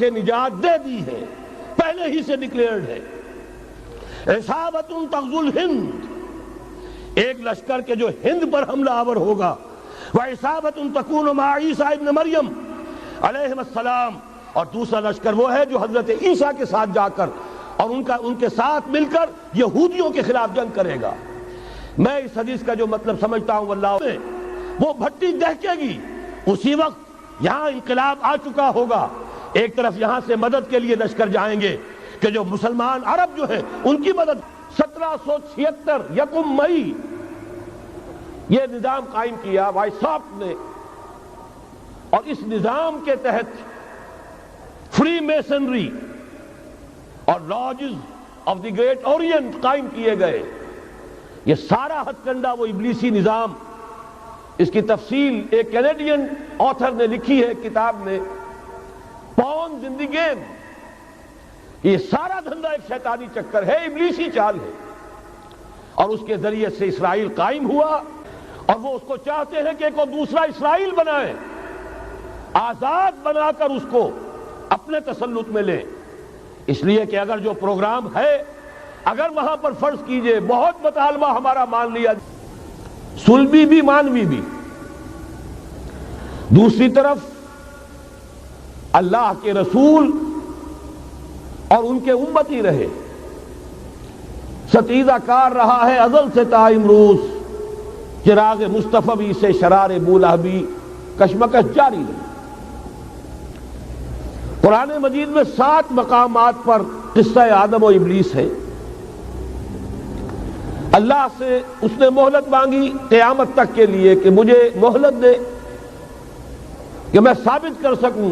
کہ نجات دے دی ہے، پہلے ہی سے ڈکلیئرڈ ہے۔ عصابۃ تغزو الہند، ایک لشکر کے جو ہند پر حملہ آور ہوگا، وعصابۃ تکون مع عیسیٰ ابن مریم علیہ السلام، اور دوسرا لشکر وہ ہے جو حضرت عیسیٰ کے ساتھ جا کر اور ان کے ساتھ مل کر یہودیوں کے خلاف جنگ کرے گا۔ میں اس حدیث کا جو مطلب سمجھتا ہوں واللہ، وہ بھٹی دہکے گی، اسی وقت یہاں انقلاب آ چکا ہوگا، ایک طرف یہاں سے مدد کے لیے لشکر جائیں گے کہ جو مسلمان عرب جو ہیں ان کی مدد۔ 1776 یکم مئی یہ نظام قائم کیا وائساپ نے، اور اس نظام کے تحت فری میسنری اور lodges of the great Orient قائم کیے گئے۔ یہ سارا ہتھ کنڈا وہ ابلیسی نظام، اس کی تفصیل ایک کینیڈین آتھر نے لکھی ہے کتاب میں، پونز ان دی گیم۔ یہ سارا دھندا ایک شیطانی چکر ہے، ابلیسی چال ہے، اور اس کے ذریعے سے اسرائیل قائم ہوا، اور وہ اس کو چاہتے ہیں کہ ایک اور دوسرا اسرائیل بنائیں، آزاد بنا کر اس کو اپنے تسلط میں لیں۔ اس لیے کہ اگر جو پروگرام ہے، اگر وہاں پر فرض کیجئے بہت مطالبہ ہمارا مان لیا، صلبی بھی مانوی بھی، دوسری طرف اللہ کے رسول اور ان کے امتی رہے، ستیزہ کار رہا ہے ازل سے تا امروز، چراغ مصطفی سے شرار بولہبی کشمکش جاری رہی۔ قرآن مجید میں 7 مقامات پر قصہ آدم و ابلیس ہے۔ اللہ سے اس نے مہلت مانگی قیامت تک کے لیے کہ مجھے مہلت دے کہ میں ثابت کر سکوں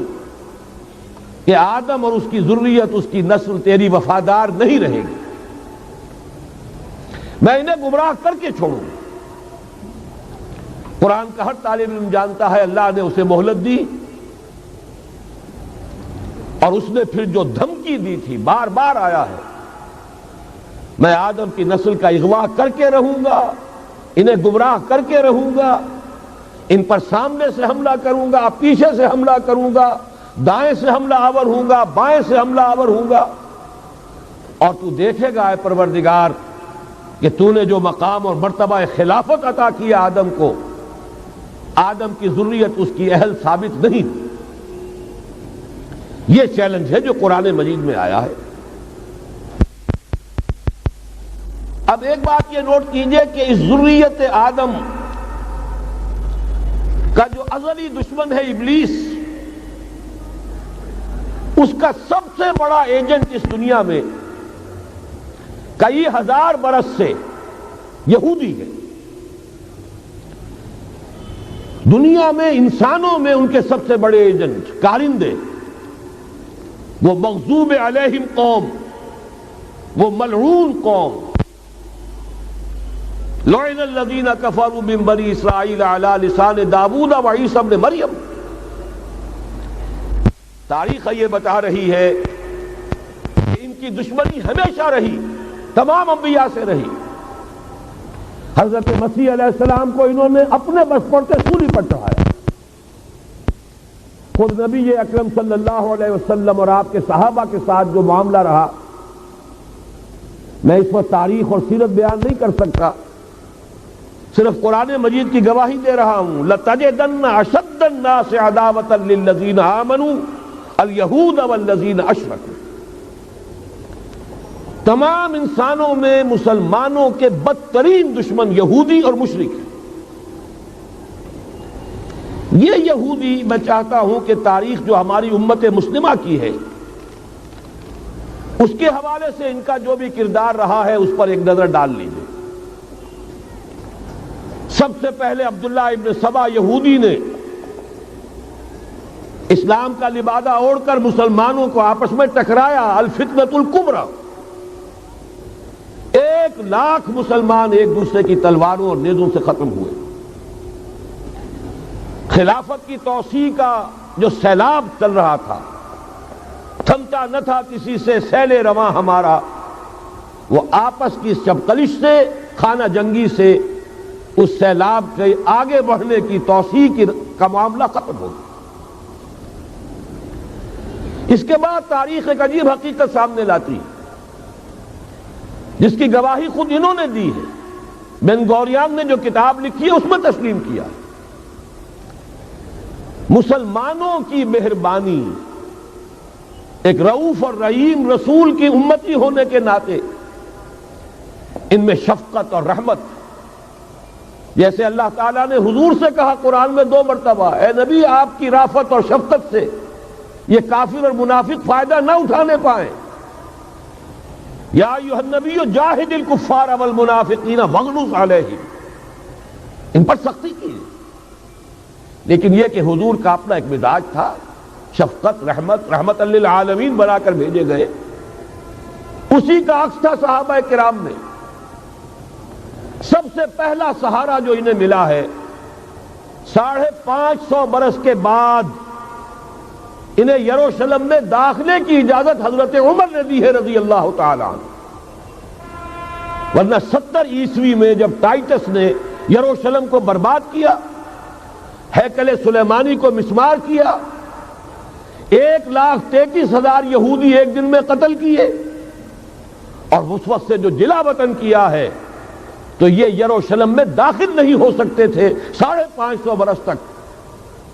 کہ آدم اور اس کی ذریت، اس کی نسل تیری وفادار نہیں رہے گی، میں انہیں گمراہ کر کے چھوڑوں۔ قرآن کا ہر طالب علم جانتا ہے اللہ نے اسے مہلت دی، اور اس نے پھر جو دھمکی دی تھی، بار بار آیا ہے، میں آدم کی نسل کا اغوا کر کے رہوں گا، انہیں گمراہ کر کے رہوں گا، ان پر سامنے سے حملہ کروں گا، پیچھے سے حملہ کروں گا، دائیں سے حملہ آور ہوں گا، بائیں سے حملہ آور ہوں گا، اور تو دیکھے گا اے پروردگار کہ تو نے جو مقام اور مرتبہ خلافت عطا کیا آدم کو، آدم کی ذریت اس کی اہل ثابت نہیں۔ یہ چیلنج ہے جو قرآن مجید میں آیا ہے۔ اب ایک بات یہ نوٹ کیجئے کہ اس ذریت آدم کا جو ازلی دشمن ہے ابلیس، اس کا سب سے بڑا ایجنٹ اس دنیا میں کئی ہزار برس سے یہودی ہے۔ دنیا میں انسانوں میں ان کے سب سے بڑے ایجنٹ کارندے، وہ مغضوب علیہم قوم، وہ ملعون قوم، لعن الذین کفروا من بنی اسرائیل علی لسان داؤد و عیسی ابن مریم۔ تاریخ یہ بتا رہی ہے کہ ان کی دشمنی ہمیشہ رہی، تمام انبیاء سے رہی۔ حضرت مسیح علیہ السلام کو انہوں نے اپنے بس پڑتے سولی پر چڑھایا۔ خود نبی اکرم صلی اللہ علیہ وسلم اور آپ کے صحابہ کے ساتھ جو معاملہ رہا، میں اس پر تاریخ اور سیرت بیان نہیں کر سکتا، صرف قرآن مجید کی گواہی دے رہا ہوں۔ لَتَجِدَنَّ أَشَدَّ النَّاسِ عَدَاوَةً لِلَّذِينَ آمَنُوا الْيَهُودَ وَالَّذِينَ أَشْرَكُوا۔ تمام انسانوں میں مسلمانوں کے بدترین دشمن یہودی اور مشرک ہیں۔ یہ یہودی، میں چاہتا ہوں کہ تاریخ جو ہماری امت مسلمہ کی ہے اس کے حوالے سے ان کا جو بھی کردار رہا ہے اس پر ایک نظر ڈال لیجیے۔ سب سے پہلے عبداللہ ابن سبا یہودی نے اسلام کا لبادہ اوڑھ کر مسلمانوں کو آپس میں ٹکرایا، الفتنۃ الکبریٰ۔ 1,00,000 مسلمان ایک دوسرے کی تلواروں اور نیزوں سے ختم ہوئے۔ خلافت کی توسیع کا جو سیلاب چل رہا تھا، تھمتا نہ تھا کسی سے سیل رواں ہمارا، وہ آپس کی چپقلش سے، خانہ جنگی سے اس سیلاب کے آگے بڑھنے کی توسیع کا معاملہ ختم ہو گیا۔ اس کے بعد تاریخ ایک عجیب حقیقت سامنے لاتی جس کی گواہی خود انہوں نے دی ہے. بن گوریان نے جو کتاب لکھی ہے اس میں تسلیم کیا. مسلمانوں کی مہربانی، ایک رؤوف اور رحیم رسول کی امتی ہونے کے ناطے ان میں شفقت اور رحمت، جیسے اللہ تعالیٰ نے حضور سے کہا قرآن میں 2 مرتبہ، اے نبی آپ کی رافت اور شفقت سے یہ کافر اور منافق فائدہ نہ اٹھانے پائیں. یا ایھا النبی جاہد الکفار والمنافقین واغلظ علیہم، ان پر سختی کی. لیکن یہ کہ حضور کا اپنا ایک مزاج تھا، شفقت، رحمت للعالمین بنا کر بھیجے گئے. اسی کا عکس تھا صحابہ کرام میں. سب سے پہلا سہارا جو انہیں ملا ہے 550 برس کے بعد انہیں یروشلم میں داخلے کی اجازت حضرت عمر نے دی ہے رضی اللہ تعالی عنہ. ورنہ 70 عیسوی میں جب ٹائٹس نے یروشلم کو برباد کیا، ہیکل سلیمانی کو مسمار کیا، 1,33,000 یہودی ایک دن میں قتل کیے، اور اس وقت سے جو جلا وطن کیا ہے تو یہ یروشلم میں داخل نہیں ہو سکتے تھے 550 برس تک،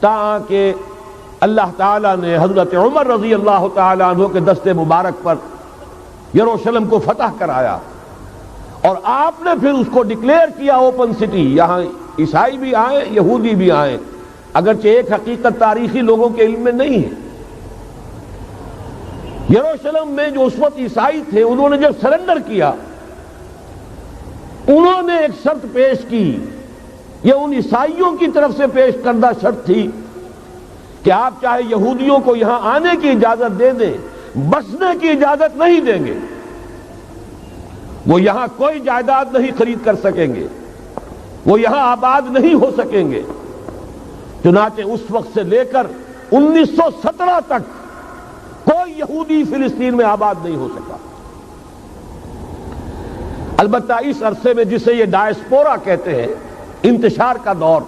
تاکہ اللہ تعالیٰ نے حضرت عمر رضی اللہ تعالیٰ عنہ کے دست مبارک پر یروشلم کو فتح کرایا. اور آپ نے پھر اس کو ڈکلیئر کیا اوپن سٹی. یہاں عیسائی بھی آئیں، یہودی بھی آئیں، اگرچہ ایک حقیقت تاریخی لوگوں کے علم میں نہیں ہے. یروشلم میں جو اس وقت عیسائی تھے انہوں نے جب سرنڈر کیا، انہوں نے ایک شرط پیش کی. یہ ان عیسائیوں کی طرف سے پیش کردہ شرط تھی کہ آپ چاہے یہودیوں کو یہاں آنے کی اجازت دے دیں، بسنے کی اجازت نہیں دیں گے. وہ یہاں کوئی جائیداد نہیں خرید کر سکیں گے، وہ یہاں آباد نہیں ہو سکیں گے. چنانچہ اس وقت سے لے کر 1917 تک کوئی یہودی فلسطین میں آباد نہیں ہو سکا. البتہ اس عرصے میں جسے یہ ڈائسپورا کہتے ہیں، انتشار کا دور،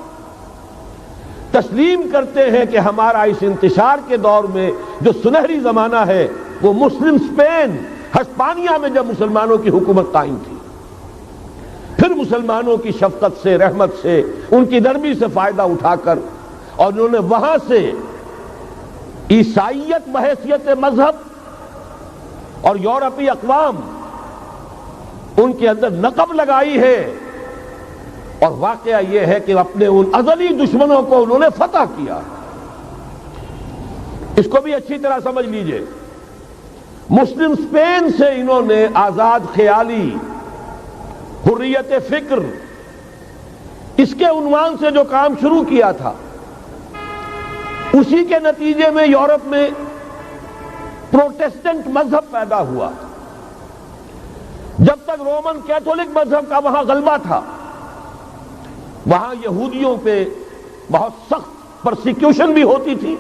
تسلیم کرتے ہیں کہ ہمارا اس انتشار کے دور میں جو سنہری زمانہ ہے وہ مسلم اسپین، ہسپانیہ میں جب مسلمانوں کی حکومت قائم تھی. پھر مسلمانوں کی شفقت سے، رحمت سے، ان کی نرمی سے فائدہ اٹھا کر، اور انہوں نے وہاں سے عیسائیت بحیثیت مذہب اور یورپی اقوام ان کے اندر نقب لگائی ہے. اور واقعہ یہ ہے کہ اپنے ان ازلی دشمنوں کو انہوں نے فتح کیا. اس کو بھی اچھی طرح سمجھ لیجئے. مسلم اسپین سے انہوں نے آزاد خیالی، حریت فکر، اس کے عنوان سے جو کام شروع کیا تھا، اسی کے نتیجے میں یورپ میں پروٹیسٹنٹ مذہب پیدا ہوا. جب تک رومن کیتھولک مذہب کا وہاں غلبہ تھا، وہاں یہودیوں پہ بہت سخت پرسیکیوشن بھی ہوتی تھی.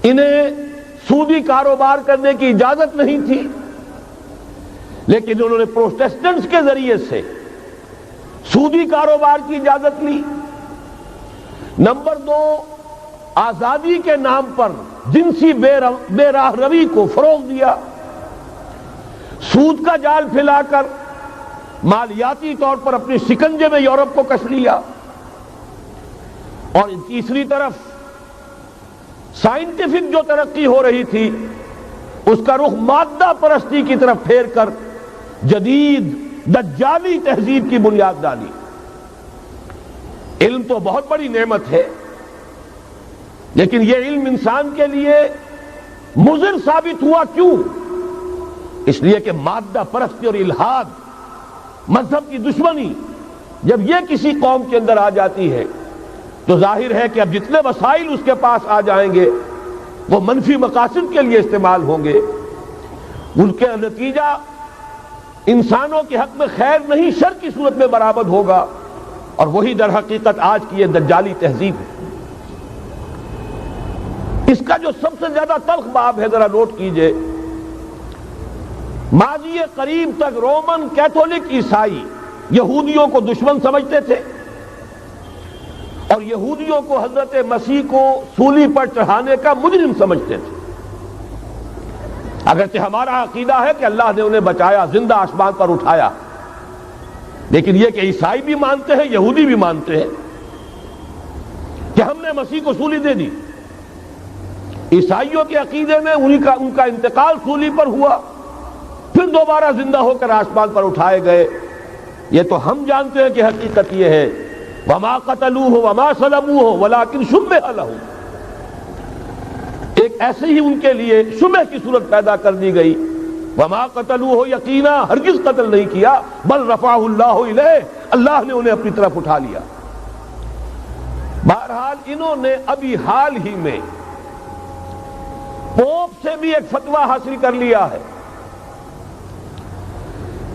انہیں سودی کاروبار کرنے کی اجازت نہیں تھی، لیکن انہوں نے پروٹیسٹنٹس کے ذریعے سے سودی کاروبار کی اجازت لی. نمبر 2، آزادی کے نام پر جنسی بے راہ روی کو فروغ دیا، سود کا جال پھیلا کر مالیاتی طور پر اپنی شکنجے میں یورپ کو کس لیا. اور تیسری طرف سائنٹیفک جو ترقی ہو رہی تھی اس کا رخ مادہ پرستی کی طرف پھیر کر جدید دجالی تہذیب کی بنیاد ڈالی. علم تو بہت بڑی نعمت ہے، لیکن یہ علم انسان کے لیے مضر ثابت ہوا. کیوں؟ اس لیے کہ مادہ پرستی اور الحاد، مذہب کی دشمنی جب یہ کسی قوم کے اندر آ جاتی ہے تو ظاہر ہے کہ اب جتنے وسائل اس کے پاس آ جائیں گے وہ منفی مقاصد کے لیے استعمال ہوں گے. ان کے نتیجہ انسانوں کے حق میں خیر نہیں شر کی صورت میں برآمد ہوگا، اور وہی در حقیقت آج کی یہ دجالی تہذیب ہے. اس کا جو سب سے زیادہ تلخ باب ہے، ذرا نوٹ کیجئے. ماضی قریب تک رومن کیتھولک عیسائی یہودیوں کو دشمن سمجھتے تھے، اور یہودیوں کو حضرت مسیح کو سولی پر چڑھانے کا مجرم سمجھتے تھے. اگرچہ ہمارا عقیدہ ہے کہ اللہ نے انہیں بچایا، زندہ آسمان پر اٹھایا، لیکن یہ کہ عیسائی بھی مانتے ہیں، یہودی بھی مانتے ہیں کہ ہم نے مسیح کو سولی دے دی۔ عیسائیوں کے عقیدے میں ان کا انتقال سولی پر ہوا، پھر دوبارہ زندہ ہو کر آسمان پر اٹھائے گئے۔ یہ تو ہم جانتے ہیں کہ حقیقت یہ ہے، وما قتلوہ وما صلبوہ ولکن شبہ لہم، ایک ایسے ہی ان کے لیے شبہ کی صورت پیدا کر دی گئی۔ وما قتلوہ، یقینا ہرگز قتل نہیں کیا، بل رفعہ اللہ الیہ، اللہ نے انہیں اپنی طرف اٹھا لیا۔ بہرحال انہوں نے ابھی حال ہی میں پوپ سے بھی ایک فتویٰ حاصل کر لیا ہے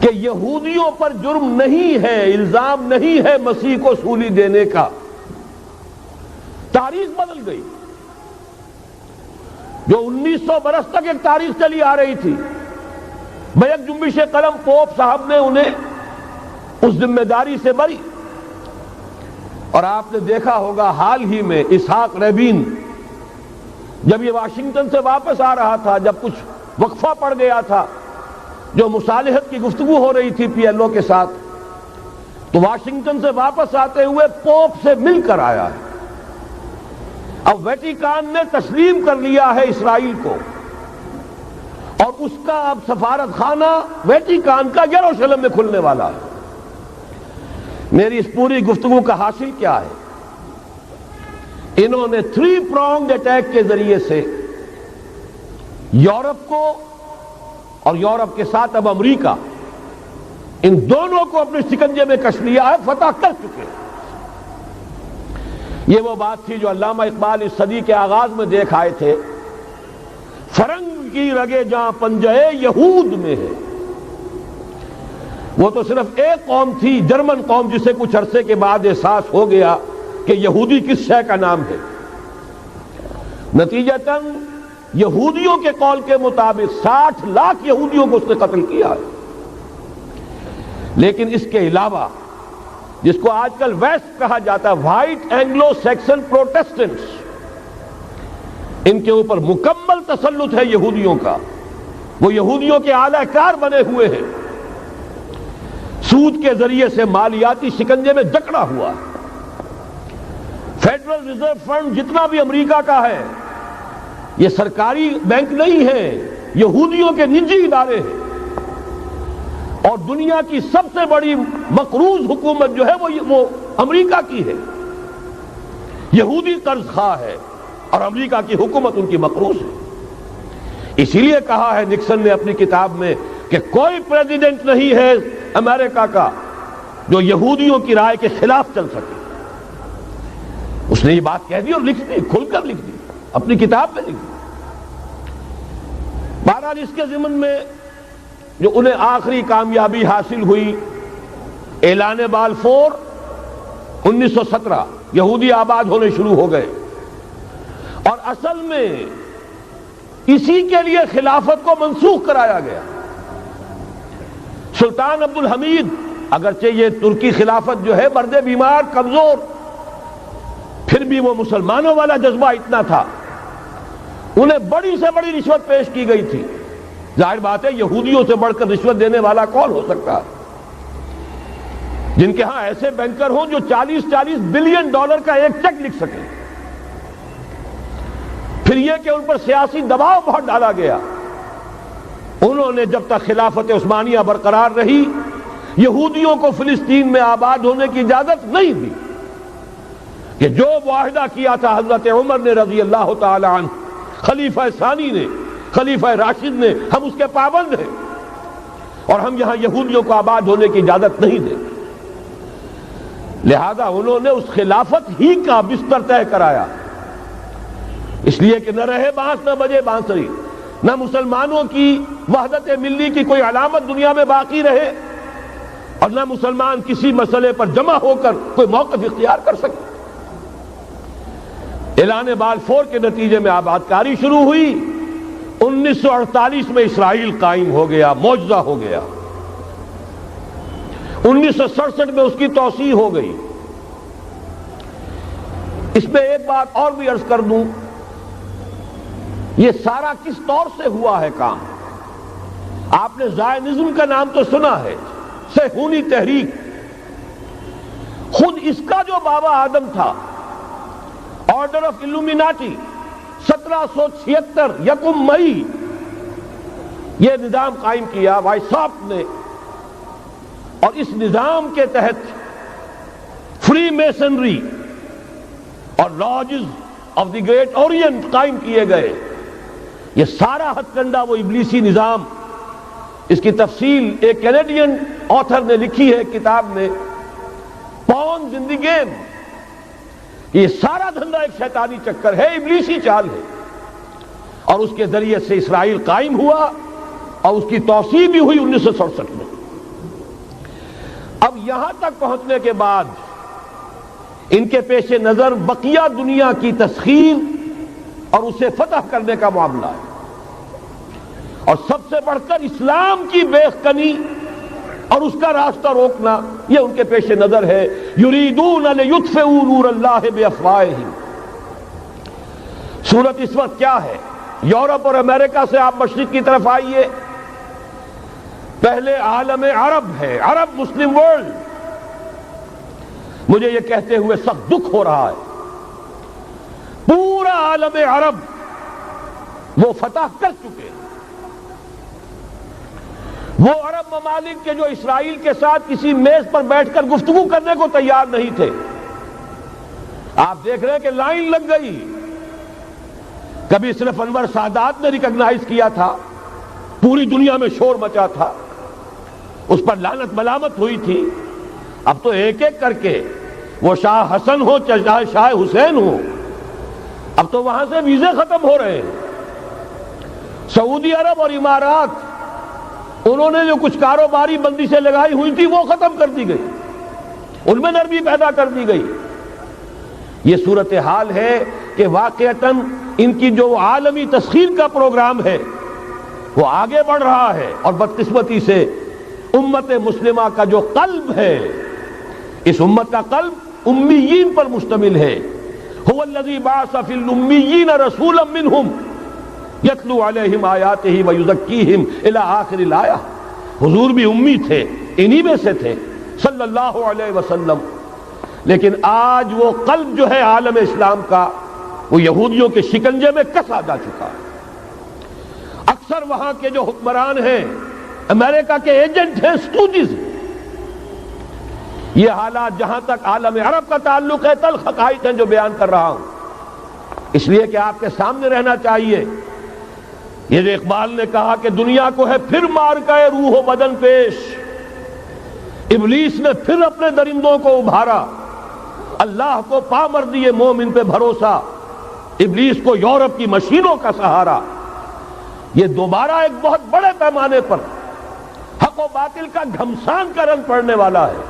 کہ یہودیوں پر جرم نہیں ہے، الزام نہیں ہے مسیح کو سولی دینے کا۔ تاریخ بدل گئی، جو 1900 برس تک ایک تاریخ چلی آ رہی تھی، بیک جنبش قلم پوپ صاحب نے انہیں اس ذمہ داری سے بری۔ اور آپ نے دیکھا ہوگا حال ہی میں اسحاق ریبین جب یہ واشنگٹن سے واپس آ رہا تھا، جب کچھ وقفہ پڑ گیا تھا، جو مصالحت کی گفتگو ہو رہی تھی پی ایل او کے ساتھ، تو واشنگٹن سے واپس آتے ہوئے پوپ سے مل کر آیا ہے۔ اب ویٹیکان نے تسلیم کر لیا ہے اسرائیل کو، اور اس کا اب سفارت خانہ ویٹیکان کا یروشلم میں کھلنے والا ہے۔ میری اس پوری گفتگو کا حاصل کیا ہے؟ انہوں نے 3 pronged اٹیک کے ذریعے سے یورپ کو اور یورپ کے ساتھ اب امریکہ، ان دونوں کو اپنے شکنجے میں کش لیا ہے، فتح کر چکے۔ یہ وہ بات تھی جو علامہ اقبال اس صدی کے آغاز میں دیکھ آئے تھے، فرنگ کی رگے جہاں پنجے یہود میں ہے۔ وہ تو صرف ایک قوم تھی، جرمن قوم، جسے کچھ عرصے کے بعد احساس ہو گیا کہ یہودی کس شے کا نام ہے۔ نتیجتاً یہودیوں کے قول کے مطابق 60 لاکھ یہودیوں کو اس نے قتل کیا ہے۔ لیکن اس کے علاوہ، جس کو آج کل ویسٹ کہا جاتا ہے، وائٹ اینگلو سیکسن پروٹیسٹنٹس، ان کے اوپر مکمل تسلط ہے یہودیوں کا۔ وہ یہودیوں کے اعلی کار بنے ہوئے ہیں، سود کے ذریعے سے مالیاتی شکنجے میں جکڑا ہوا ہے۔ فیڈرل ریزرو فنڈ جتنا بھی امریکہ کا ہے، یہ سرکاری بینک نہیں ہے، یہودیوں کے نجی ادارے ہیں۔ اور دنیا کی سب سے بڑی مقروض حکومت جو ہے وہ امریکہ کی ہے، یہودی قرض خواہ ہے، اور امریکہ کی حکومت ان کی مقروض ہے۔ اسی لیے کہا ہے نکسن نے اپنی کتاب میں کہ کوئی پریزیڈنٹ نہیں ہے امریکہ کا جو یہودیوں کی رائے کے خلاف چل سکے۔ اس نے یہ بات کہہ دی اور لکھ دی، کھل کر لکھ دی، اپنی کتاب میں لکھ دی۔ بہرحال اس کے ضمن میں جو انہیں آخری کامیابی حاصل ہوئی، اعلان بالفور 1917، یہودی آباد ہونے شروع ہو گئے، اور اصل میں اسی کے لیے خلافت کو منسوخ کرایا گیا۔ سلطان عبد الحمید، اگرچہ یہ ترکی خلافت جو ہے مرد بیمار، کمزور، پھر بھی وہ مسلمانوں والا جذبہ اتنا تھا، انہیں بڑی سے بڑی رشوت پیش کی گئی تھی۔ ظاہر بات ہے یہودیوں سے بڑھ کر رشوت دینے والا کون ہو سکتا ہے، جن کے ہاں ایسے بینکر ہوں جو 40 بلین ڈالر کا ایک چیک لکھ سکیں۔ پھر یہ کہ ان پر سیاسی دباؤ بہت ڈالا گیا۔ انہوں نے جب تک خلافت عثمانیہ برقرار رہی، یہودیوں کو فلسطین میں آباد ہونے کی اجازت نہیں دی، کہ جو معاہدہ کیا تھا حضرت عمر نے رضی اللہ تعالی عنہ، خلیفہ ثانی نے، خلیفہ راشد نے، ہم اس کے پابند ہیں، اور ہم یہاں یہودیوں کو آباد ہونے کی اجازت نہیں دیں۔ لہذا انہوں نے اس خلافت ہی کا بستر طے کرایا، اس لیے کہ نہ رہے بانس نہ بجے بانسری، نہ مسلمانوں کی وحدت ملی کی کوئی علامت دنیا میں باقی رہے، اور نہ مسلمان کسی مسئلے پر جمع ہو کر کوئی موقف اختیار کر سکے۔ اعلان بالفور کے نتیجے میں آباد کاری شروع ہوئی۔ 1948 میں اسرائیل قائم ہو گیا، معجزہ ہو گیا۔ 1967 میں اس کی توسیع ہو گئی۔ اس میں ایک بات اور بھی عرض کر دوں، یہ سارا کس طور سے ہوا ہے کام؟ آپ نے زائنزم کا نام تو سنا ہے، صہیونی تحریک، خود اس کا جو بابا آدم تھا، آرڈر آف الومیناٹی، 1776 یکم مئی یہ نظام قائم کیا وائساپ نے، اور اس نظام کے تحت فری میسنری اور lodges of the great Orient قائم کیے گئے۔ یہ سارا ہتھ کنڈا وہ ابلیسی نظام، اس کی تفصیل ایک کینیڈین آتھر نے لکھی ہے کتاب میں، پونز ان دی گیم۔ یہ سارا دھندا ایک شیطانی چکر ہے، ابلیسی چال ہے، اور اس کے ذریعے سے اسرائیل قائم ہوا اور اس کی توسیع بھی ہوئی 1967 میں۔ اب یہاں تک پہنچنے کے بعد ان کے پیش نظر بقیہ دنیا کی تسخیر اور اسے فتح کرنے کا معاملہ ہے، اور سب سے بڑھ کر اسلام کی بیخکنی اور اس کا راستہ روکنا، یہ ان کے پیش نظر ہے۔ یریدون لیطفئوا نور اللہ بافواہہم۔ صورت اس وقت کیا ہے؟ یورپ اور امریکہ سے آپ مشرق کی طرف آئیے، پہلے عالم عرب ہے، عرب مسلم ورلڈ۔ مجھے یہ کہتے ہوئے سخت دکھ ہو رہا ہے، پورا عالم عرب وہ فتح کر چکے، وہ عرب ممالک کے جو اسرائیل کے ساتھ کسی میز پر بیٹھ کر گفتگو کرنے کو تیار نہیں تھے۔ آپ دیکھ رہے ہیں کہ لائن لگ گئی۔ کبھی صرف انور سادات نے ریکگنائز کیا تھا، پوری دنیا میں شور مچا تھا، اس پر لعنت ملامت ہوئی تھی۔ اب تو ایک ایک کر کے، وہ شاہ حسن ہو چاہے شاہ حسین ہو، اب تو وہاں سے ویزے ختم ہو رہے ہیں۔ سعودی عرب اور امارات، انہوں نے جو کچھ کاروباری بندشیں لگائی ہوئی تھی وہ ختم کر دی گئی، ان میں نرمی پیدا کر دی گئی۔ یہ صورتحال ہے کہ واقعتاً ان کی جو عالمی تسخیر کا پروگرام ہے وہ آگے بڑھ رہا ہے، اور بدقسمتی سے امت مسلمہ کا جو قلب ہے، اس امت کا قلب امیین پر مشتمل ہے۔ هو الذی بعث فی الامیین رسولا منہم یتلو علیہم آیاتہ ویزکیہم الی آخر الآیہ۔ حضور بھی امی تھے، انہی میں سے تھے صلی اللہ علیہ وسلم۔ لیکن آج وہ قلب جو ہے عالم اسلام کا، وہ یہودیوں کے شکنجے میں کسا جا چکا ہے۔ اکثر وہاں کے جو حکمران ہیں، امریکہ کے ایجنٹ ہیں، سٹوجز۔ یہ حالات جہاں تک عالم عرب کا تعلق ہے، تلخ حقائق ہیں جو بیان کر رہا ہوں، اس لیے کہ آپ کے سامنے رہنا چاہیے۔ یہ جو اقبال نے کہا کہ دنیا کو ہے پھر مار کا روح و بدن پیش، ابلیس نے پھر اپنے درندوں کو ابھارا، اللہ کو پامر دیے مومن پہ بھروسہ، ابلیس کو یورپ کی مشینوں کا سہارا۔ یہ دوبارہ ایک بہت بڑے پیمانے پر حق و باطل کا گھمسان کا رنگ پڑنے والا ہے۔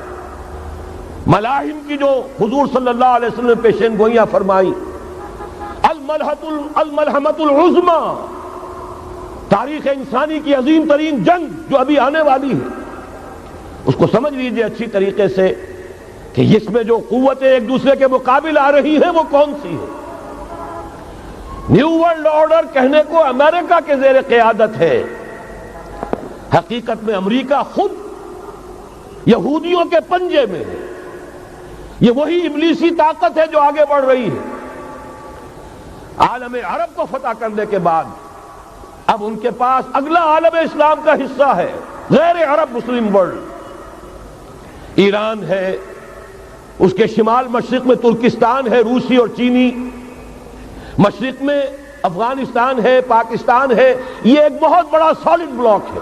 ملاحم کی جو حضور صلی اللہ علیہ وسلم نے پیشین گوئیاں فرمائی، الملحمۃ العظمی، تاریخ انسانی کی عظیم ترین جنگ جو ابھی آنے والی ہے، اس کو سمجھ لیجئے اچھی طریقے سے کہ اس میں جو قوتیں ایک دوسرے کے مقابل آ رہی ہیں وہ کون سی ہے۔ نیو ورلڈ آرڈر کہنے کو امریکہ کے زیر قیادت ہے، حقیقت میں امریکہ خود یہودیوں کے پنجے میں ہے۔ یہ وہی ابلیسی طاقت ہے جو آگے بڑھ رہی ہے۔ عالم عرب کو فتح کرنے کے بعد اب ان کے پاس اگلا عالم اسلام کا حصہ ہے، غیر عرب مسلم ورلڈ۔ ایران ہے، اس کے شمال مشرق میں ترکستان ہے، روسی اور چینی، مشرق میں افغانستان ہے، پاکستان ہے۔ یہ ایک بہت بڑا سالڈ بلاک ہے۔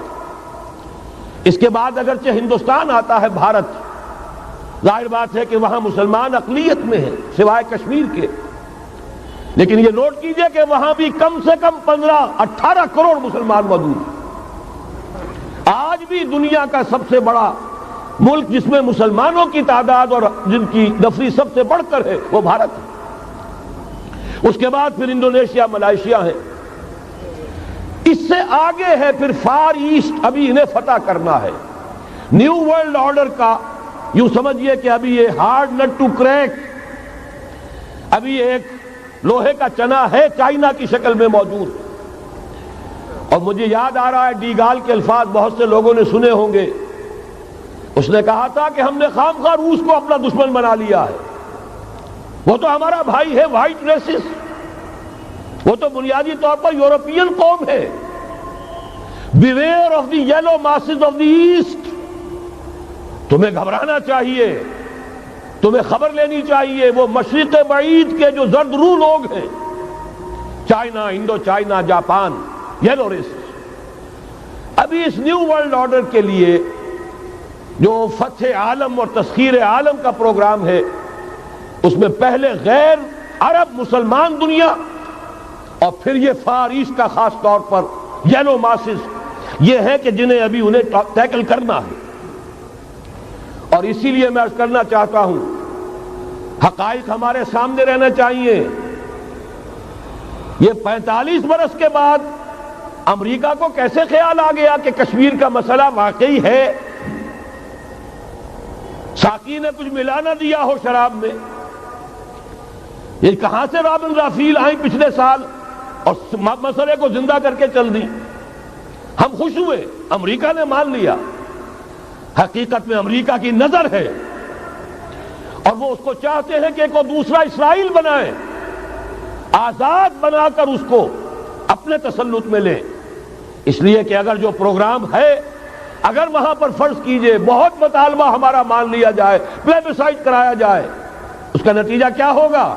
اس کے بعد اگرچہ ہندوستان آتا ہے، بھارت، ظاہر بات ہے کہ وہاں مسلمان اقلیت میں ہیں سوائے کشمیر کے، لیکن یہ نوٹ کیجئے کہ وہاں بھی کم سے کم 15-18 کروڑ مسلمان موجود ہیں۔ آج بھی دنیا کا سب سے بڑا ملک جس میں مسلمانوں کی تعداد اور جن کی نفری سب سے بڑھ کر ہے وہ بھارت ہے۔ اس کے بعد پھر انڈونیشیا، ملائیشیا ہے، اس سے آگے ہے پھر فار ایسٹ، ابھی انہیں فتح کرنا ہے۔ نیو ورلڈ آرڈر کا یوں سمجھئے کہ ابھی یہ ہارڈ نٹ ٹو کریک، ابھی ایک لوہے کا چنا ہے، چائنا کی شکل میں موجود، اور اور مجھے یاد آ رہا ہے ڈیگال کے الفاظ بہت سے لوگوں نے سنے ہوں گے. اس نے کہا تھا کہ ہم نے خامخواہ روس کو اپنا دشمن بنا لیا ہے. وہ تو ہمارا بھائی ہے, وائٹ ریسس, وہ تو بنیادی طور پر یورپین قوم ہے. Beware of the yellow masses of the east. تمہیں گھبرانا چاہیے, تمہیں خبر لینی چاہیے. وہ مشرق بعید کے جو زرد رو لوگ ہیں, China, Indo China, Japan, yellow races. ابھی اس نیو ورلڈ آرڈر کے لیے جو فتح عالم اور تسخیر عالم کا پروگرام ہے, اس میں پہلے غیر عرب مسلمان دنیا اور پھر یہ فار ایسٹ کا خاص طور پر یلو ماسز, یہ ہے کہ جنہیں ابھی انہیں ٹیکل کرنا ہے. اور اسی لیے میں عرض کرنا چاہتا ہوں, حقائق ہمارے سامنے رہنا چاہیے. یہ 45 برس کے بعد امریکہ کو کیسے خیال آ گیا کہ کشمیر کا مسئلہ واقعی ہے؟ ساقی نے کچھ ملا نہ دیا ہو شراب میں. یہ کہاں سے رابن رافیل آئیں پچھلے سال اور مسئلے کو زندہ کر کے چل دی. ہم خوش ہوئے, امریکہ نے مان لیا. حقیقت میں امریکہ کی نظر ہے اور وہ اس کو چاہتے ہیں کہ کوئی دوسرا اسرائیل بنائیں, آزاد بنا کر اس کو اپنے تسلط میں لیں. اس لیے کہ اگر جو پروگرام ہے, اگر وہاں پر فرض کیجئے بہت مطالبہ ہمارا مان لیا جائے, پلیبسائٹ کرایا جائے, اس کا نتیجہ کیا ہوگا؟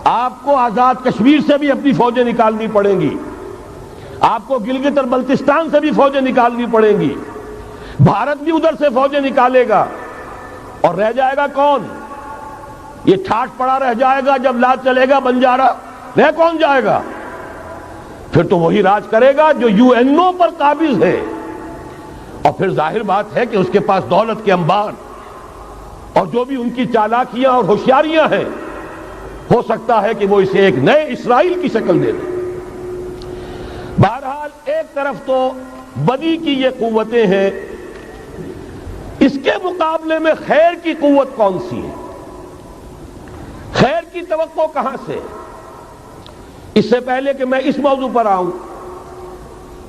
آپ کو آزاد کشمیر سے بھی اپنی فوجیں نکالنی پڑیں گی, آپ کو گلگت اور بلتستان سے بھی فوجیں نکالنی پڑیں گی, بھارت بھی ادھر سے فوجیں نکالے گا, اور رہ جائے گا کون؟ یہ ٹھاٹ پڑا رہ جائے گا. جب لاج چلے گا بنجارا, رہ کون جائے گا؟ پھر تو وہی راج کرے گا جو یو این او پر قابض ہے. اور پھر ظاہر بات ہے کہ اس کے پاس دولت کے انبار اور جو بھی ان کی چالاکیاں اور ہوشیاریاں ہیں, ہو سکتا ہے کہ وہ اسے ایک نئے اسرائیل کی شکل دے دیں. بہرحال ایک طرف تو بدی کی یہ قوتیں ہیں, اس کے مقابلے میں خیر کی قوت کون سی ہے؟ خیر کی توقع کہاں سے؟ اس سے پہلے کہ میں اس موضوع پر آؤں,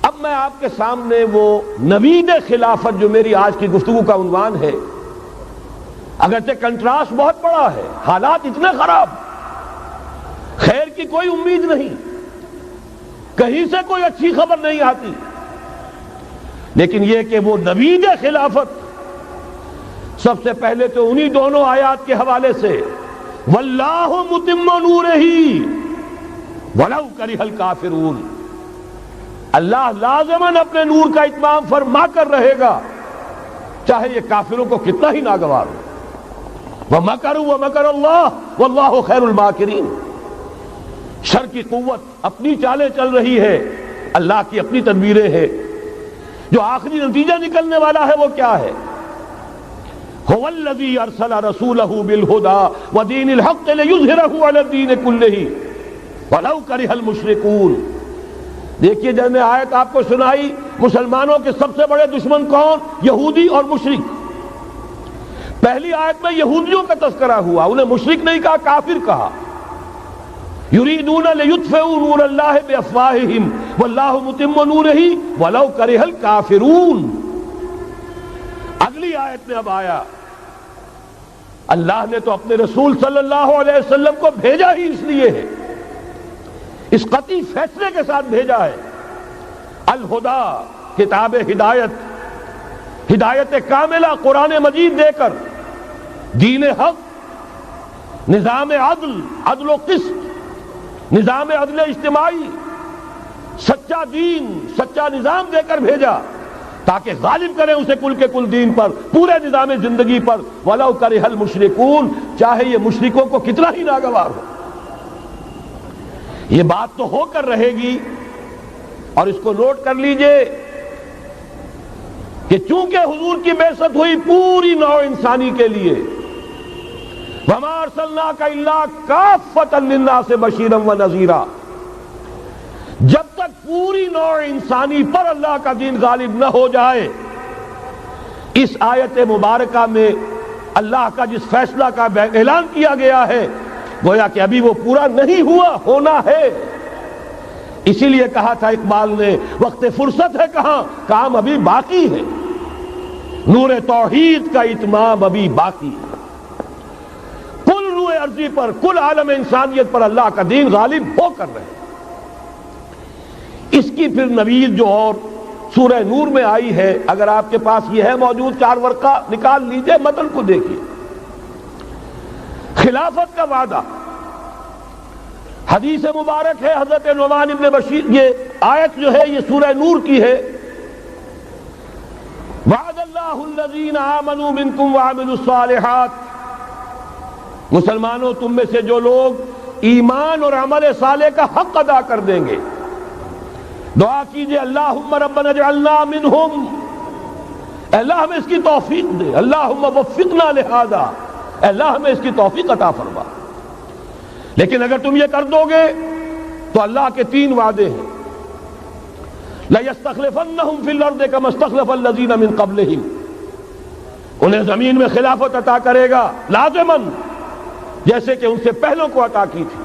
اب میں آپ کے سامنے وہ نوید خلافت جو میری آج کی گفتگو کا عنوان ہے, اگرچہ کنٹراسٹ بہت بڑا ہے, حالات اتنے خراب, خیر کی کوئی امید نہیں, کہیں سے کوئی اچھی خبر نہیں آتی, لیکن یہ کہ وہ نوید خلافت سب سے پہلے تو انہی دونوں آیات کے حوالے سے, واللہ متم نورہ ولو کرہ الکافرون, اللہ لازماً اپنے نور کا اتمام فرما کر رہے گا چاہے یہ کافروں کو کتنا ہی ناگوار ہو. وَمَكَرُوا وَمَكَرَ اللَّهُ وَاللَّهُ خَيْرُ الْمَاكِرِينَ. شر کی قوت اپنی چالیں چل رہی ہے, اللہ کی اپنی تدبیریں ہیں. جو آخری نتیجہ نکلنے والا ہے وہ کیا ہے؟ هُوَ الَّذِي أَرْسَلَ رَسُولَهُ بِالْهُدَى وَدِينِ الْحَقِّ لِيُظْهِرَهُ عَلَى الدِّينِ كُلِّهِ وَلَوْ كَرِهَ الْمُشْرِكُونَ. دیکھیے جب میں آیت آپ کو سنائی, مسلمانوں کے سب سے بڑے دشمن کون؟ یہودی اور مشرک. پہلی آیت میں یہودیوں کا تذکرہ ہوا, انہیں مشرک نہیں کہا, کافر کہا. یریدون لیطفئوا نور اللہ بافواہہم واللہ متم نورہ ولو کرہ الکافرون. اگلی آیت میں اب آیا, اللہ نے تو اپنے رسول صلی اللہ علیہ وسلم کو بھیجا ہی اس لیے ہے, اس قطعی فیصلے کے ساتھ بھیجا ہے. الہدا, کتاب ہدایت, ہدایت کاملہ قرآن مجید دے کر, دین حق, نظام عدل, عدل و قسط, نظام عدل اجتماعی, سچا دین, سچا نظام دے کر بھیجا تاکہ غالب کریں اسے کل کے کل دین پر, پورے نظام زندگی پر. وَلَوْ كَرِهَ الْمُشْرِكُونَ, چاہے یہ مشرکوں کو کتنا ہی ناگوار ہو. یہ بات تو ہو کر رہے گی, اور اس کو نوٹ کر لیجئے کہ چونکہ حضور کی بعثت ہوئی پوری نوع انسانی کے لیے, وَمَا أَرْسَلْنَاكَ إِلَّا كَافَّةً لِلنَّاسِ بَشِيرًا وَنَذِيرًا, جب تک پوری نوع انسانی پر اللہ کا دین غالب نہ ہو جائے, اس آیت مبارکہ میں اللہ کا جس فیصلہ کا اعلان کیا گیا ہے گویا کہ ابھی وہ پورا نہیں ہوا, ہونا ہے. اسی لیے کہا تھا اقبال نے وقت فرصت ہے کہاں، کام ابھی باقی ہے، نور توحید کا اتمام ابھی باقی ہے، کل روئے ارضی پر، کل عالم انسانیت پر اللہ کا دین غالب ہو کر رہے۔ اس کی پھر نوید جو اور سورہ نور میں آئی ہے، اگر آپ کے پاس یہ ہے موجود 4 ورقہ نکال لیجئے، متن کو دیکھیے۔ خلافت کا وعدہ، حدیث مبارک ہے حضرت نعمان ابن بشیر، یہ آیت جو ہے یہ سورہ نور کی ہے، وعد اللہ الذین آمنوا منکم وعملوا الصالحات، مسلمانوں تم میں سے جو لوگ ایمان اور عمل صالح کا حق ادا کر دیں گے، دعا کیجئے اللہم ربنا اجعلنا منہم، اللہ ہمیں اس کی توفیق دے، اللہم وفقنا لہذا، اللہ ہمیں اس کی توفیق عطا فرما۔ لیکن اگر تم یہ کر دو گے تو اللہ کے 3 وعدے ہیں، لَيَسْتَخْلِفَنَّهُمْ فِي الْأَرْضِ كَمَا اسْتَخْلَفَ الَّذِينَ مِنْ قَبْلِهِمْ، انہیں زمین میں خلافت عطا کرے گا لازماً، جیسے کہ ان سے پہلوں کو عطا کی تھی۔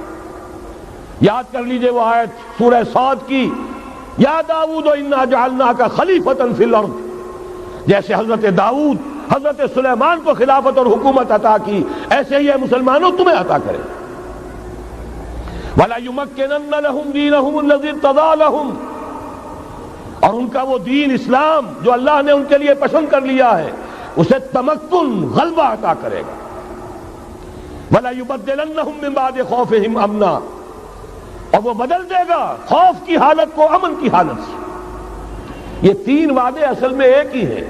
یاد کر لیجئے وہ آیت سورہ صاد کی، یا داؤد انا جعلناک خلیفۃ فی الارض، جیسے حضرت داؤد حضرت سلیمان کو خلافت اور حکومت عطا کی، ایسے ہی مسلمانوں تمہیں عطا کرے۔ وَلَا يُمَكِّنَنَّ لَهُمْ دِينَهُمُ الَّذِي ارْتَضَىٰ لَهُمْ، اور ان کا وہ دین اسلام جو اللہ نے ان کے لیے پسند کر لیا ہے، اسے تمکن غلبہ عطا کرے گا۔ وَلَا يُبَدِّلَنَّهُمْ مِن بَعْدِ خَوْفِهِمْ أَمْنًا، اور وہ بدل دے گا خوف کی حالت کو امن کی حالت سے۔ یہ 3 وعدے اصل میں ایک ہی ہیں۔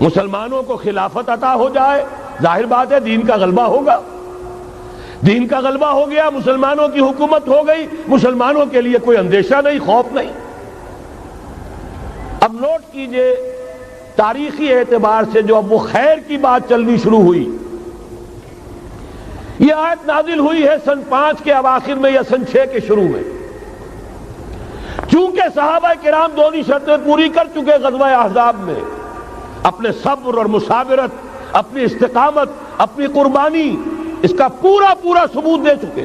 مسلمانوں کو خلافت عطا ہو جائے، ظاہر بات ہے دین کا غلبہ ہوگا، دین کا غلبہ ہو گیا، مسلمانوں کی حکومت ہو گئی، مسلمانوں کے لیے کوئی اندیشہ نہیں، خوف نہیں۔ اب نوٹ کیجئے تاریخی اعتبار سے جو اب وہ خیر کی بات چلنی شروع ہوئی، یہ آیت نازل ہوئی ہے سن 5 کے اواخر میں یا سن 6 کے شروع میں۔ چونکہ صحابہ کرام دونوں شرطیں پوری کر چکے غزوہ احزاب میں، اپنے صبر اور مثابرت، اپنی استقامت، اپنی قربانی، اس کا پورا ثبوت دے چکے،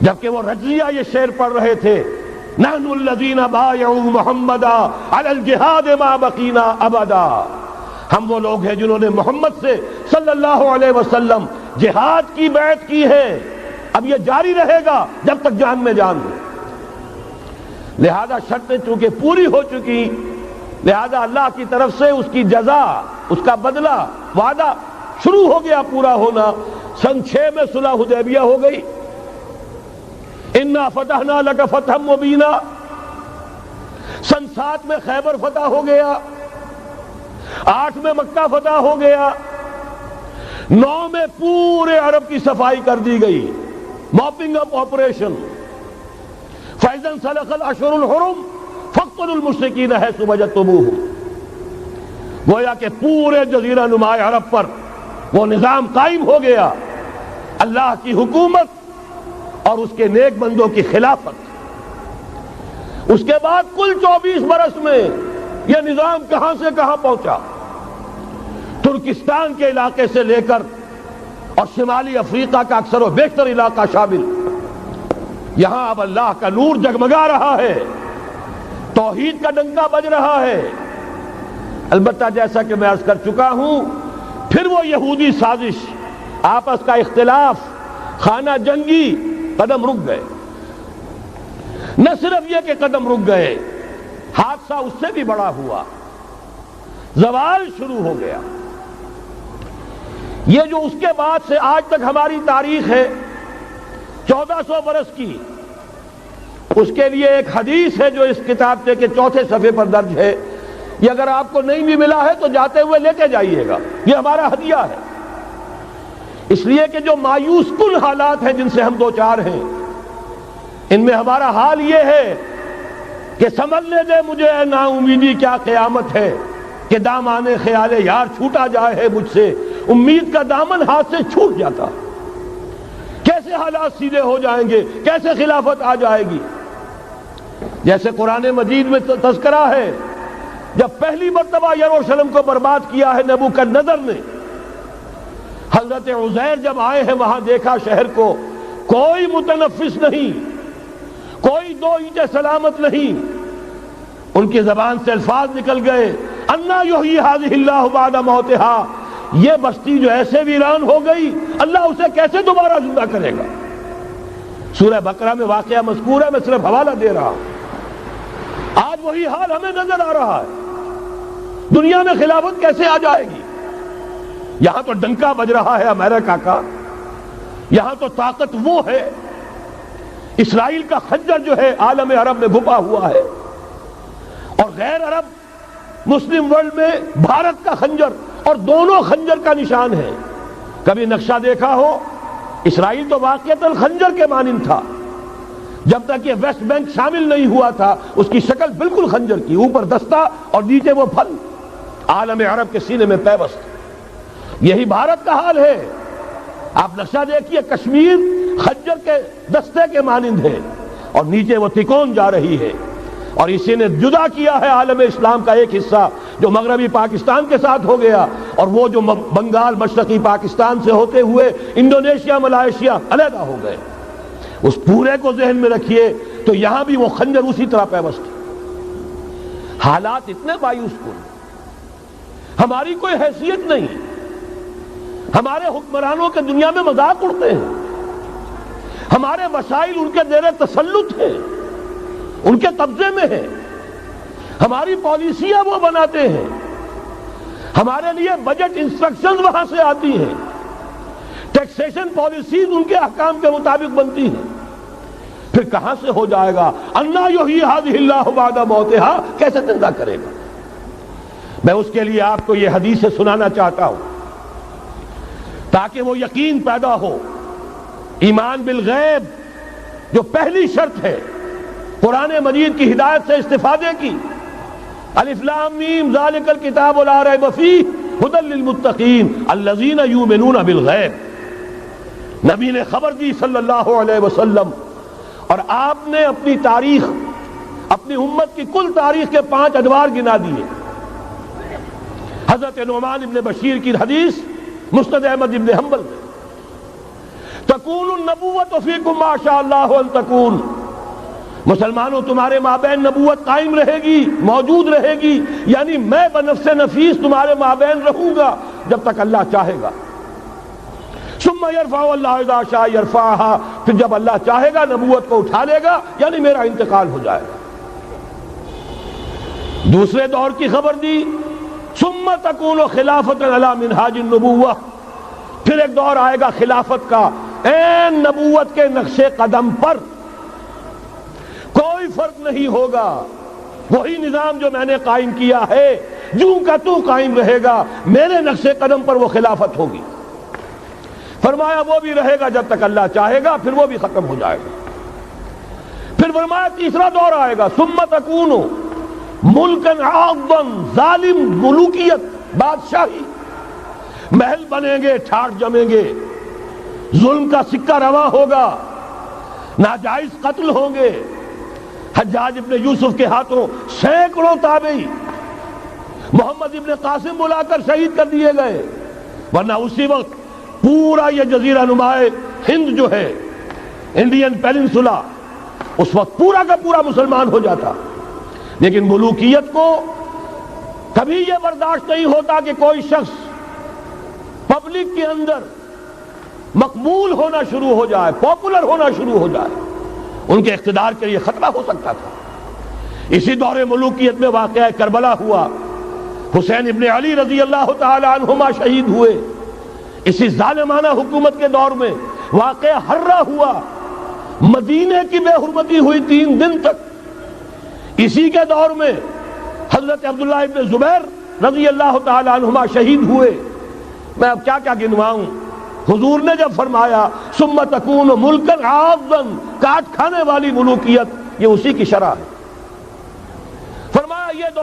جبکہ وہ رجزیہ یہ شعر پڑھ رہے تھے، نحن الذین بایعوا محمدا علی الجہاد ما بقینا ابدا، ہم وہ لوگ ہیں جنہوں نے محمد سے صلی اللہ علیہ وسلم جہاد کی بیعت کی ہے، اب یہ جاری رہے گا جب تک جان میں جان ہو۔ لہذا شرطیں چونکہ پوری ہو چکی، لہذا اللہ کی طرف سے اس کی جزا، اس کا بدلہ، وعدہ شروع ہو گیا پورا ہونا۔ سن 6 میں صلح حدیبیہ ہو گئی، انا فتحنا لک فتحا مبینا، سن 7 میں خیبر فتح ہو گیا، 8 میں مکہ فتح ہو گیا، 9 میں پورے عرب کی صفائی کر دی گئی، موپنگ اپ آپریشن، فَإِذَا انْسَلَخَ الْأَشْهُرُ الْحُرُمُ فَاقْتُلُوا الْمُشْرِكِينَ حَيْثُ وَجَدتُّمُوهُمْ، گویا کہ پورے جزیرہ نما عرب پر وہ نظام قائم ہو گیا، اللہ کی حکومت اور اس کے نیک بندوں کی خلافت۔ اس کے بعد کل 24 برس میں یہ نظام کہاں سے کہاں پہنچا، ترکستان کے علاقے سے لے کر اور شمالی افریقہ کا اکثر و بیشتر علاقہ شامل، یہاں اب اللہ کا نور جگمگا رہا ہے، توحید کا ڈنکا بج رہا ہے۔ البتہ جیسا کہ میں عرض کر چکا ہوں، پھر وہ یہودی سازش، آپس کا اختلاف، خانہ جنگی قدم رک گئے۔ نہ صرف یہ کہ قدم رک گئے، حادثہ اس سے بھی بڑا ہوا، زوال شروع ہو گیا۔ یہ جو اس کے بعد سے آج تک ہماری تاریخ ہے 1400 برس کی، اس کے لیے ایک حدیث ہے جو اس کتاب کے 4 صفحے پر درج ہے، یہ اگر آپ کو نہیں بھی ملا ہے تو جاتے ہوئے لے کے جائیے گا، یہ ہمارا ہدیہ ہے، اس لیے کہ جو مایوس کن حالات ہیں جن سے ہم دو چار ہیں، ان میں ہمارا حال یہ ہے کہ سنبھلنے دے مجھے اے نا امیدی کیا قیامت ہے، کہ دامان خیال یار چھوٹا جائے ہے مجھ سے، امید کا دامن ہاتھ سے چھوٹ جاتا، کیسے حالات سیدھے ہو جائیں گے، کیسے خلافت آ جائے گی۔ جیسے قرآن مجید میں تذکرہ ہے، جب پہلی مرتبہ یروشلم کو برباد کیا ہے نبوکدنضر نے، حضرت عزیر جب آئے ہیں وہاں دیکھا شہر کو کوئی متنفس نہیں، دو اینٹیں سلامت نہیں. ان کی زبان سے الفاظ نکل گئے انا یحیی ھذہ اللہ بعد موتہا. یہ بستی جو ایسے ویران ہو گئی اللہ اسے کیسے دوبارہ زندہ کرے گا. سورہ بقرہ میں واقعہ مذکور ہے، میں صرف حوالہ دے رہا ہوں. آج وہی حال ہمیں نظر آ رہا ہے. دنیا میں خلافت کیسے آ جائے گی؟ یہاں تو ڈنکا بج رہا ہے امریکہ کا، یہاں تو طاقت وہ ہے. اسرائیل کا خنجر جو ہے عالم عرب میں گھپا ہوا ہے، اور غیر عرب مسلم ورلڈ میں بھارت کا خنجر، اور دونوں خنجر کا نشان ہے. کبھی نقشہ دیکھا ہو؟ اسرائیل تو واقعتاً خنجر کے مانند تھا. جب تک یہ ویسٹ بینک شامل نہیں ہوا تھا اس کی شکل بالکل خنجر کی، اوپر دستہ اور نیچے وہ پھل عالم عرب کے سینے میں پیوست. یہی بھارت کا حال ہے. آپ نقشہ دیکھیے، کشمیر خنجر کے دستے کے مانند ہے اور نیچے وہ تکون جا رہی ہے. اور اسی نے جدا کیا ہے عالم اسلام کا ایک حصہ جو مغربی پاکستان کے ساتھ ہو گیا، اور وہ جو بنگال مشرقی پاکستان سے ہوتے ہوئے انڈونیشیا ملائیشیا علیحدہ ہو گئے. اس پورے کو ذہن میں رکھیے تو یہاں بھی وہ خنجر اسی طرح پیوست ہے. حالات اتنے مایوس کن، ہماری کوئی حیثیت نہیں. ہمارے حکمرانوں کے دنیا میں مذاق اڑتے ہیں، ہمارے وسائل ان کے زیر تسلط ہیں، ان کے قبضے میں ہیں. ہماری پالیسیاں وہ بناتے ہیں، ہمارے لیے بجٹ انسٹرکشنز وہاں سے آتی ہیں، ٹیکسیشن پالیسیز ان کے احکام کے مطابق بنتی ہیں. پھر کہاں سے ہو جائے گا انا یحیی ھذہ اللہ بعد موتہا؟ کیسے زندہ کرے گا؟ میں اس کے لیے آپ کو یہ حدیث سنانا چاہتا ہوں تاکہ وہ یقین پیدا ہو. ایمان بالغیب جو پہلی شرط ہے قرآن مجید کی ہدایت سے استفادے کی. الف لام میم ذالک الکتاب لا ریب فیہ ھدی للمتقین الذین یؤمنون بالغیب. نبی نے خبر دی صلی اللہ علیہ وسلم، اور آپ نے اپنی تاریخ، اپنی امت کی کل تاریخ کے 5 ادوار گنا دیے. حضرت نعمان ابن بشیر کی حدیث مسند احمد ابن حنبل میں، تکون النبوۃ فیکم ما شاء اللہ ان تکون. مسلمانوں تمہارے مابین نبوت قائم رہے گی، موجود رہے گی، یعنی میں بنفس نفیس تمہارے مابین رہوں گا جب تک اللہ چاہے گا. ثم یرفع اللہ اذا شاء یرفعها، پھر جب اللہ چاہے گا نبوت کو اٹھا لے گا، یعنی میرا انتقال ہو جائے گا. دوسرے دور کی خبر دی، ثم تکون خلافۃ علی منہاج النبوہ. پھر ایک دور آئے گا خلافت کا عین نبوت کے نقش قدم پر، کوئی فرق نہیں ہوگا. وہی نظام جو میں نے قائم کیا ہے جوں کا تو قائم رہے گا، میرے نقش قدم پر وہ خلافت ہوگی. فرمایا وہ بھی رہے گا جب تک اللہ چاہے گا، پھر وہ بھی ختم ہو جائے گا. پھر فرمایا تیسرا دور آئے گا، ثم تکون ملکن عاضا، ظالم ملوکیت، بادشاہی، محل بنیں گے، ٹھاٹ جمیں گے، ظلم کا سکہ رواں ہوگا، ناجائز قتل ہوں گے. حجاج ابن یوسف کے ہاتھوں سینکڑوں تابعی محمد ابن قاسم بلا کر شہید کر دیے گئے، ورنہ اسی وقت پورا یہ جزیرہ نماء ہند جو ہے، انڈین پیننسولا، اس وقت پورا کا پورا مسلمان ہو جاتا. لیکن ملوکیت کو کبھی یہ برداشت نہیں ہوتا کہ کوئی شخص پبلک کے اندر مقبول ہونا شروع ہو جائے، پاپولر ہونا شروع ہو جائے. ان کے اقتدار کے لیے خطرہ ہو سکتا تھا. اسی دور ملوکیت میں واقعہ کربلا ہوا، حسین ابن علی رضی اللہ تعالی عنہما شہید ہوئے. اسی ظالمانہ حکومت کے دور میں واقعہ ہررا ہوا، مدینے کی بے حرمتی ہوئی 3 دن تک. اسی کے دور میں حضرت عبداللہ ابن زبیر رضی اللہ تعالی عنہما شہید ہوئے. میں اب کیا کیا گنواؤں. حضور نے جب فرمایا ثم تکون ملکا عاضا، کاٹ کھانے والی ملوکیت، یہ اسی کی شرح ہے.